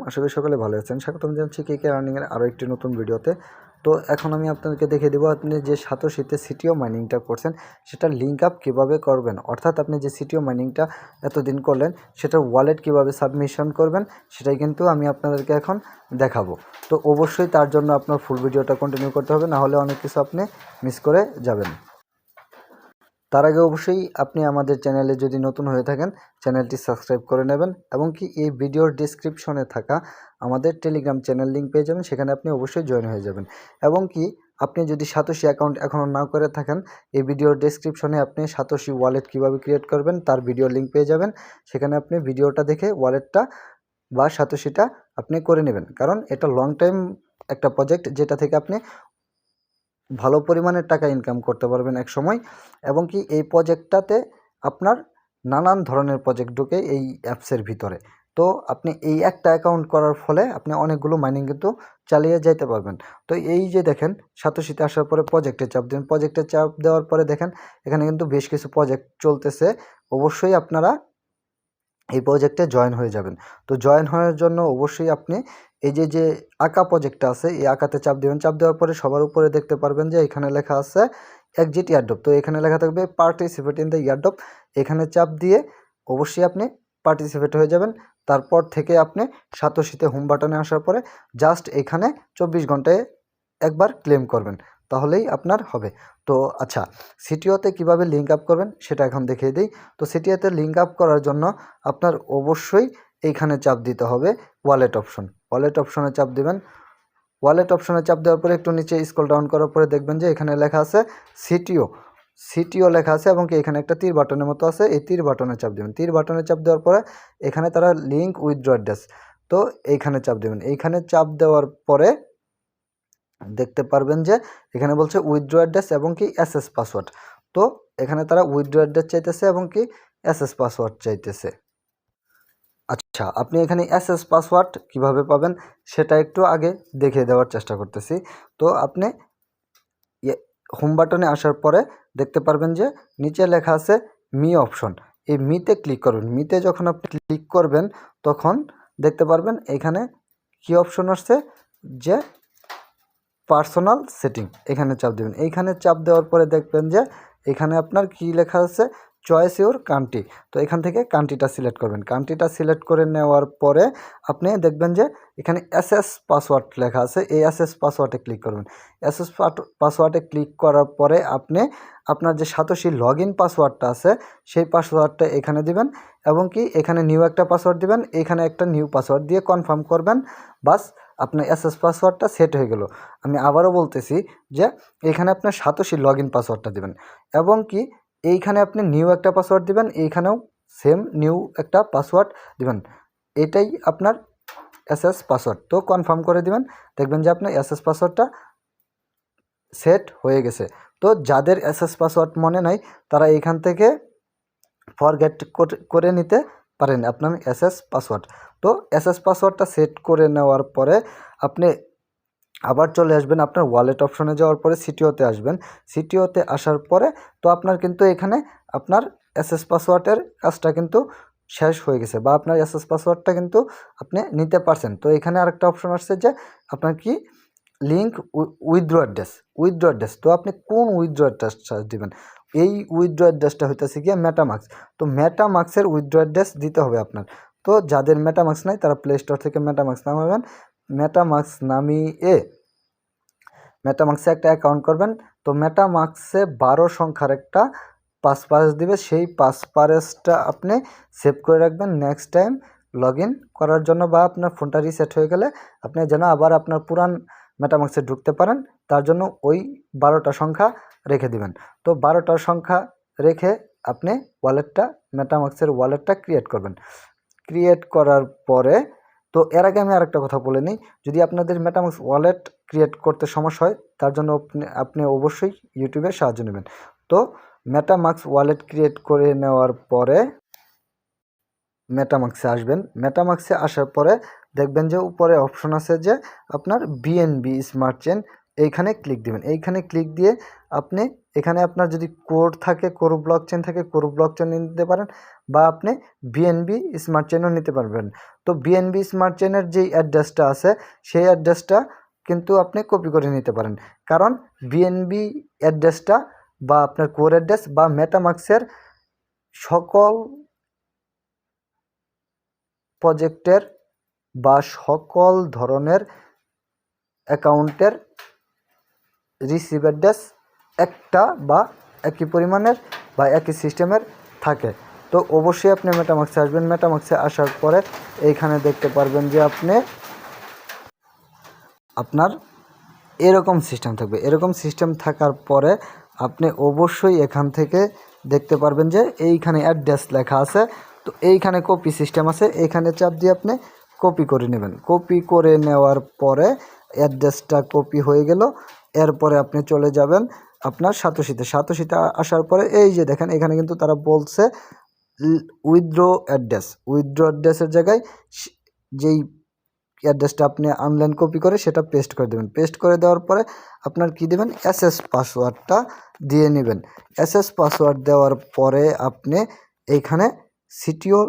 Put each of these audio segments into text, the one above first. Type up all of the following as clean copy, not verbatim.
আশা করি সকলে ভালো আছেন। স্বাগতম জানাচ্ছি কেকে আর্নিং এর আরও একটি নতুন ভিডিওতে। তো এখন আমি আপনাদেরকে দেখিয়ে দেবো আপনি যে সাতোশিতে সিটিও মাইনিংটা করছেন সেটার লিঙ্ক আপ কীভাবে করবেন, অর্থাৎ আপনি যে সিটিও মাইনিংটা এতদিন করলেন সেটার ওয়ালেট কীভাবে সাবমিশন করবেন সেটাই কিন্তু আমি আপনাদেরকে এখন দেখাবো। তো অবশ্যই তার জন্য আপনার ফুল ভিডিওটা কন্টিনিউ করতে হবে, না হলে অনেক কিছু আপনি মিস করে যাবেন। তার আগে অবশ্যই আপনি আমাদের চ্যানেলে যদি নতুন হয়ে থাকেন চ্যানেলটি সাবস্ক্রাইব করে নেবেন এবং কি এই ভিডিওর ডিসক্রিপশনে থাকা আমাদের টেলিগ্রাম চ্যানেল লিঙ্ক পেয়ে যাবেন, সেখানে আপনি অবশ্যই জয়েন হয়ে যাবেন। এবং কি আপনি যদি সাতোশি অ্যাকাউন্ট এখনও না করে থাকেন, এই ভিডিওর ডিসক্রিপশনে আপনি সাতোশি ওয়ালেট কীভাবে ক্রিয়েট করবেন তার ভিডিওর লিঙ্ক পেয়ে যাবেন, সেখানে আপনি ভিডিওটা দেখে ওয়ালেটটা বা সাতোশিটা আপনি করে নেবেন। কারণ এটা লং টাইম একটা প্রজেক্ট, যেটা থেকে আপনি ভালো পরিমাণের টাকা ইনকাম করতে পারবেন এক সময়। এবং কি এই প্রজেক্টটাতে আপনার নানান ধরনের প্রজেক্ট ঢুকে এই অ্যাপসের ভিতরে। তো আপনি এই একটা অ্যাকাউন্ট করার ফলে আপনি অনেকগুলো মাইনিং কিন্তু চালিয়ে যাইতে পারবেন। তো এই যে দেখেন সাতোশিতে আসার পরে প্রজেক্টে চাপ দিন, প্রজেক্টে চাপ দেওয়ার পরে দেখেন এখানে কিন্তু বেশ কিছু প্রজেক্ট চলতেছে। অবশ্যই আপনারা এই প্রজেক্টে জয়েন হয়ে যাবেন। তো জয়েন হওয়ার জন্য অবশ্যই আপনি এই যে আঁকা প্রজেক্টটা আছে এই আঁকাতে চাপ দেবেন। চাপ দেওয়ার পরে সবার উপরে দেখতে পারবেন যে এখানে লেখা আছে এক্সিট ইয়ারড্রপ। তো এখানে লেখা থাকবে পার্টিসিপেট ইন দ্য ইয়ারড্রপ। এখানে চাপ দিয়ে অবশ্যই আপনি পার্টিসিপেট হয়ে যাবেন। তারপর থেকে আপনি সাতোশিতে হোম বাটনে আসার পরে জাস্ট এখানে 24 ঘন্টায় একবার ক্লেম করবেন, তাহলেই আপনার হবে। তো আচ্ছা, সিটিওতে কিভাবে লিঙ্ক আপ করবেন সেটা এখন দেখিয়ে দিই। তো সিটিওতে লিঙ্ক আপ করার জন্য আপনার অবশ্যই এইখানে চাপ দিতে হবে ওয়ালেট অপশন। ওয়ালেট অপশনে চাপ দিবেন। ওয়ালেট অপশনে চাপ দেওয়ার পরে একটু নিচে স্ক্রল ডাউন করার পরে দেখবেন যে এখানে লেখা আছে সিটিও। সিটিও লেখা আছে এবং কি এখানে একটা তীর বাটনের মতো আছে, এই তীর বাটনে চাপ দেবেন। তীর বাটনে চাপ দেওয়ার পরে এখানে তারা লিঙ্ক উইথড্র অ্যাড্রেস, তো এইখানে চাপ দেবেন। এইখানে চাপ দেওয়ার পরে দেখতে পারবেন যে এখানে বলছে উইথড্র অ্যাড্রেস এবং কি এসএস পাসওয়ার্ড। তো এখানে তারা উইথড্র অ্যাড্রেস চাইতেছে এবং কি এসএস পাসওয়ার্ড চাইতেছে। আচ্ছা, আপনি এখানে এসএস পাসওয়ার্ড কিভাবে পাবেন সেটা একটু আগে দেখিয়ে দেওয়ার চেষ্টা করতেছি। তো আপনি হোম বাটনে আসার পরে দেখতে পারবেন যে নিচে লেখা আছে মি অপশন। এই মিতে ক্লিক করবেন। মিতে যখন আপনি ক্লিক করবেন তখন দেখতে পারবেন এখানে কি অপশন আসছে যে পার্সোনাল সেটিং, এখানে চাপ দেবেন। এইখানে চাপ দেওয়ার পরে দেখবেন যে এখানে আপনার কি লেখা আছে চয়েস ইউর কান্ট্রি। তো এখান থেকে কান্ট্রিটা সিলেক্ট করবেন। কান্ট্রিটা সিলেক্ট করে নেওয়ার পরে আপনি দেখবেন যে এখানে এসএস পাসওয়ার্ড লেখা আছে, এই এসএস পাসওয়ার্ডে ক্লিক করবেন। এসএস পাসওয়ার্ডে ক্লিক করার পরে আপনি আপনার যে সাতোশি লগ ইন পাসওয়ার্ডটা আছে সেই পাসওয়ার্ডটা এখানে দিবেন এবং কি এখানে নিউ একটা পাসওয়ার্ড দিবেন, এখানে একটা নিউ পাসওয়ার্ড দিয়ে কনফার্ম করবেন। বাস, আপনার এসএস পাসওয়ার্ডটা সেট হয়ে গেল। আমি আবারও বলতেছি যে এখানে আপনার সাতোশি লগ ইন পাসওয়ার্ডটা দেবেন এবং কি এইখানে আপনি নিউ একটা পাসওয়ার্ড দিবেন, এইখানেও সেম নিউ একটা পাসওয়ার্ড দিবেন। এটাই আপনার এসএস পাসওয়ার্ড। তো কনফার্ম করে দিবেন, দেখবেন যে আপনার এসএস পাসওয়ার্ডটা সেট হয়ে গেছে। তো যাদের এসএস পাসওয়ার্ড মনে নাই তারা এইখান থেকে ফরগেট করে নিতে পারেন আপনার এসএস পাসওয়ার্ড। তো এসএস পাসওয়ার্ডটা সেট করে নেওয়ার পরে আপনি আবার চলে আসবেন আপনার ওয়ালেট অপশনে, যাওয়ার পরে সিটিওতে আসবেন। সিটিওতে আসার পরে তো আপনার কিন্তু এখানে আপনার এসএস পাসওয়ার্ডের কাজটা কিন্তু শেষ হয়ে গেছে বা আপনার এসএস পাসওয়ার্ডটা কিন্তু আপনি নিতে পারছেন। তো এখানে আরেকটা অপশন আসছে যে আপনার কি link withdraw address. Withdraw address, তো আপনি কোন উইথড্র অ্যাড্রেসটা দিবেন? এই উইথড্র অ্যাড্রেসটা হইতেছে গিয়ে মেটামাক্স। তো মেটামাক্সের উইথড্র অ্যাড্রেস দিতে হবে আপনার। তো যাদের মেটামাক্স নাই তারা প্লে স্টোর থেকে মেটামাক্স নামাবেন। মেটামাক্স নামিয়ে মেটামাক্সে একটা অ্যাকাউন্ট করবেন। তো মেটামাক্সে 12 সংখ্যার একটা পাসওয়ার্ড দিবে, সেই পাসওয়ার্ডটা আপনি সেভ করে রাখবেন নেক্সট টাইম লগ ইন করার জন্য, বা আপনার ফোনটা রিসেট হয়ে গেলে আপনি যেন আবার আপনার পুরান মেটামাক্সে ঢুকতে পারেন তার জন্য ওই 12টা সংখ্যা রেখে দিবেন। তো 12টা সংখ্যা রেখে আপনি ওয়ালেটটা মেটামাক্সের ওয়ালেটটা ক্রিয়েট করবেন। ক্রিয়েট করার পরে তো এর আগে আমি আরেকটা কথা বলে নিই, যদি আপনাদের মেটামাক্স ওয়ালেট ক্রিয়েট করতে সমস্যা হয় তার জন্য আপনি অবশ্যই ইউটিউবের সাহায্য নেবেন। তো মেটামাক্স ওয়ালেট ক্রিয়েট করে নেওয়ার পরে মেটামাক্সে আসবেন। মেটামাক্সে আসার পরে দেখবেন যে উপরে অপশন আছে যে আপনার বিএনবি স্মার্ট চেন। এইখানে ক্লিক দিবেন। এইখানে ক্লিক দিয়ে আপনি এখানে আপনার যদি কোর থাকে, কোর ব্লক চেন থাকে, কোর ব্লক চেন নিতে পারেন, বা আপনি বিএনবি স্মার্ট চেনও নিতে পারবেন। তো বিএনবি স্মার্ট চেনের যেই অ্যাড্রেসটা আছে সেই অ্যাড্রেসটা কিন্তু আপনি কপি করে নিতে পারেন, কারণ বিএনবি অ্যাড্রেসটা বা আপনার কোর অ্যাড্রেস বা মেটামাক্সের সকল প্রজেক্টের বা সকল ধরনের অ্যাকাউন্টের রিসিভ অ্যাড্রেস একটা বা একই পরিমাণের বা একই সিস্টেমের থাকে। তো অবশ্যই আপনি মেটামাক্সে আসবেন। মেটামাক্সে আসার পরে এইখানে দেখতে পারবেন যে আপনার এরকম সিস্টেম থাকবে। এরকম সিস্টেম থাকার পরে আপনি অবশ্যই এখান থেকে দেখতে পারবেন যে এইখানে অ্যাড্রেস লেখা আছে। তো এইখানে কপি সিস্টেম আছে, এইখানে চাপ দিয়ে আপনি কপি করে নেবেন। কপি করে নেওয়ার পরে অ্যাড্রেসটা কপি হয়ে গেল। এরপরে আপনি চলে যাবেন আপনার সাতোশিতে। সাতোশিতে আসার পরে এই যে দেখেন এখানে কিন্তু তারা বলছে উইথড্র অ্যাড্রেস। উইথড্র অ্যাড্রেসের জায়গায় যেই অ্যাড্রেসটা আপনি অনলাইন কপি করে সেটা পেস্ট করে দেবেন। পেস্ট করে দেওয়ার পরে আপনার কি দেবেন, এসএস পাসওয়ার্ডটা দিয়ে নেবেন। এসএস পাসওয়ার্ড দেওয়ার পরে আপনি এইখানে সিটিওর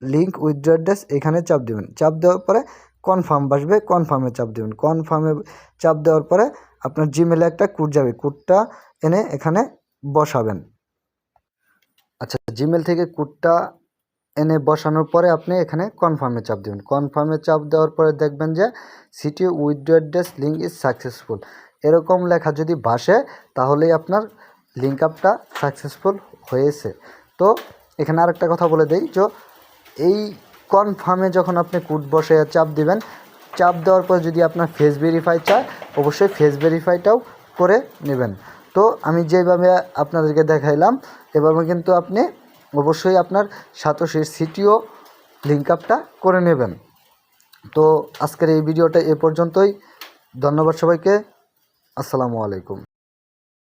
লিঙ্ক উইথড্র অ্যাড্রেস এখানে চাপ দেবেন। চাপ দেওয়ার পরে কনফার্ম আসবে, কনফার্মে চাপ দেবেন। কনফার্মে চাপ দেওয়ার পরে আপনার জিমেলে একটা কোড যাবে, কোডটা এনে এখানে বসাবেন। আচ্ছা, জিমেল থেকে কোডটা এনে বসানোর পরে আপনি এখানে কনফার্মে চাপ দেবেন। কনফার্মে চাপ দেওয়ার পরে দেখবেন যে city withdraw address link is successful এরকম লেখা যদি ভাসে তাহলেই আপনার লিঙ্ক আপটা সাকসেসফুল হয়েছে। তো এখানে আরেকটা কথা বলে দেই, যে এই কনফার্মে যখন আপনি কোড বসে চাপ দিবেন, চাপ দেওয়ার পর যদি আপনার ফেস ভেরিফাই চায় অবশ্যই ফেস ভেরিফাইটাও করে নেবেন। তো আমি যেভাবে আপনাদেরকে দেখাইলাম এভাবে কিন্তু আপনি অবশ্যই আপনার সাতোশির সিটিও লিঙ্ক আপটা করে নেবেন। তো আজকের এই ভিডিওটা এ পর্যন্তই। ধন্যবাদ সবাইকে। আসসালামু আলাইকুম।